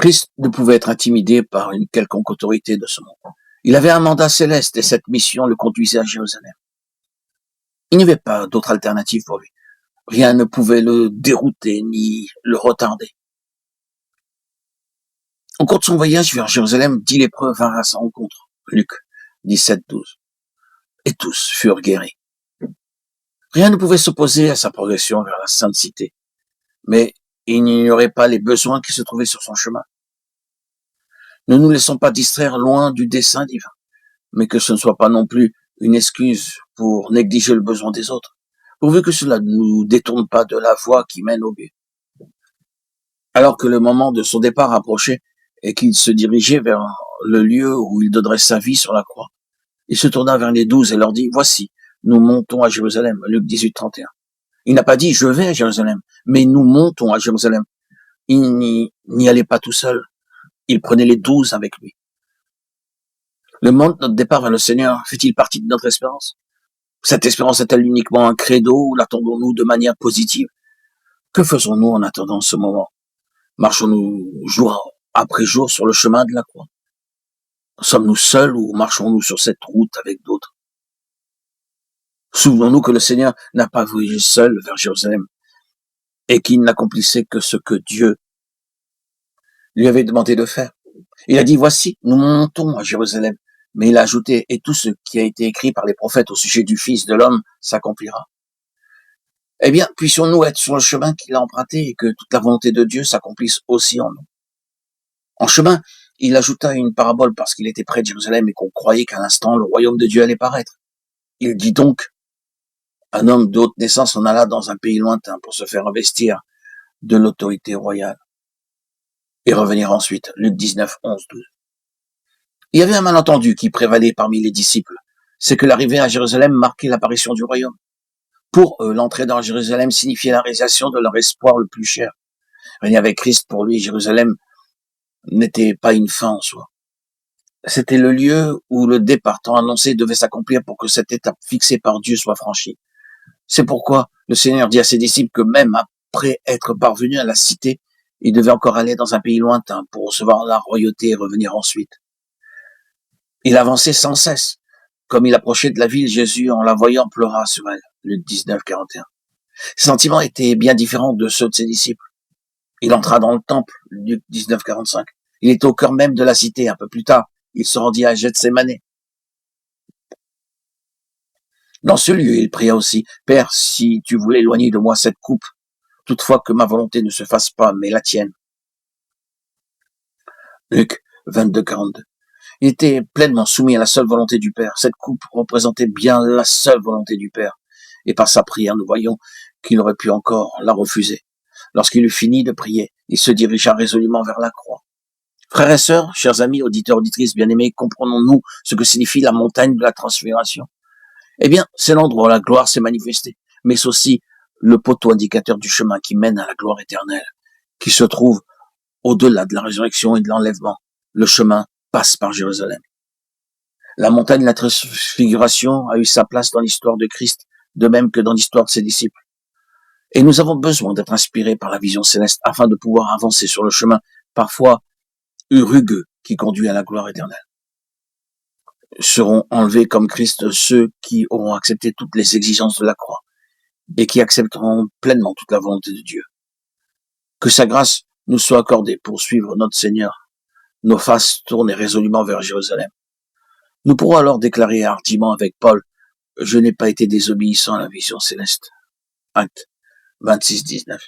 Christ ne pouvait être intimidé par une quelconque autorité de ce monde. Il avait un mandat céleste et cette mission le conduisait à Jérusalem. Il n'y avait pas d'autre alternative pour lui. Rien ne pouvait le dérouter ni le retarder. Au cours de son voyage vers Jérusalem, 10 lépreux vinrent à sa rencontre. Luc 17:12. Et tous furent guéris. Rien ne pouvait s'opposer à sa progression vers la sainte cité. Mais il n'ignorait pas les besoins qui se trouvaient sur son chemin. Ne nous laissons pas distraire loin du dessein divin, mais que ce ne soit pas non plus une excuse pour négliger le besoin des autres, pourvu que cela ne nous détourne pas de la voie qui mène au but. Alors que le moment de son départ approchait et qu'il se dirigeait vers le lieu où il donnerait sa vie sur la croix, il se tourna vers les 12 et leur dit, « Voici, nous montons à Jérusalem. » Luc 18:31. Il n'a pas dit, « Je vais à Jérusalem », mais « Nous montons à Jérusalem ». Il n'y allait pas tout seul. Il prenait les 12 avec lui. Le moment de notre départ vers le Seigneur fait-il partie de notre espérance? Cette espérance est-elle uniquement un credo ou l'attendons-nous de manière positive? Que faisons-nous en attendant ce moment? Marchons-nous jour après jour sur le chemin de la croix? Sommes-nous seuls ou marchons-nous sur cette route avec d'autres? Souvenons-nous que le Seigneur n'a pas voyagé seul vers Jérusalem et qu'il n'accomplissait que ce que Dieu lui avait demandé de faire. Il a dit, « Voici, nous montons à Jérusalem. » Mais il a ajouté, « Et tout ce qui a été écrit par les prophètes au sujet du Fils de l'homme s'accomplira. » Eh bien, puissions-nous être sur le chemin qu'il a emprunté et que toute la volonté de Dieu s'accomplisse aussi en nous. En chemin, il ajouta une parabole parce qu'il était près de Jérusalem et qu'on croyait qu'à l'instant, le royaume de Dieu allait paraître. Il dit donc, un homme de haute naissance en alla dans un pays lointain pour se faire investir de l'autorité royale et revenir ensuite. Luc 19:11-12. Il y avait un malentendu qui prévalait parmi les disciples. C'est que l'arrivée à Jérusalem marquait l'apparition du royaume. Pour eux, l'entrée dans Jérusalem signifiait la réalisation de leur espoir le plus cher. Régner avec Christ, pour lui, Jérusalem n'était pas une fin en soi. C'était le lieu où le départ tant annoncé devait s'accomplir pour que cette étape fixée par Dieu soit franchie. C'est pourquoi le Seigneur dit à ses disciples que même après être parvenu à la cité, il devait encore aller dans un pays lointain pour recevoir la royauté et revenir ensuite. Il avançait sans cesse. Comme il approchait de la ville, Jésus, en la voyant, pleura sur elle. Luc 19:41. Ses sentiments étaient bien différents de ceux de ses disciples. Il entra dans le temple, Luc 19:45. Il était au cœur même de la cité. Un peu plus tard, il se rendit à Gethsémane. Dans ce lieu, il pria aussi, « Père, si tu voulais éloigner de moi cette coupe, toutefois que ma volonté ne se fasse pas, mais la tienne. » Luc 22:42. Il était pleinement soumis à la seule volonté du Père. Cette coupe représentait bien la seule volonté du Père. Et par sa prière, nous voyons qu'il aurait pu encore la refuser. Lorsqu'il eut fini de prier, il se dirigea résolument vers la croix. Frères et sœurs, chers amis, auditeurs, auditrices bien-aimés, comprenons-nous ce que signifie la montagne de la transfiguration? Eh bien, c'est l'endroit où la gloire s'est manifestée, mais c'est aussi le poteau indicateur du chemin qui mène à la gloire éternelle, qui se trouve au-delà de la résurrection et de l'enlèvement. Le chemin passe par Jérusalem. La montagne de la transfiguration a eu sa place dans l'histoire de Christ, de même que dans l'histoire de ses disciples. Et nous avons besoin d'être inspirés par la vision céleste afin de pouvoir avancer sur le chemin, parfois rugueux, qui conduit à la gloire éternelle. Seront enlevés comme Christ ceux qui auront accepté toutes les exigences de la croix et qui accepteront pleinement toute la volonté de Dieu. Que sa grâce nous soit accordée pour suivre notre Seigneur, nos faces tournées résolument vers Jérusalem. Nous pourrons alors déclarer hardiment avec Paul, « Je n'ai pas été désobéissant à la vision céleste. » Actes 26:19.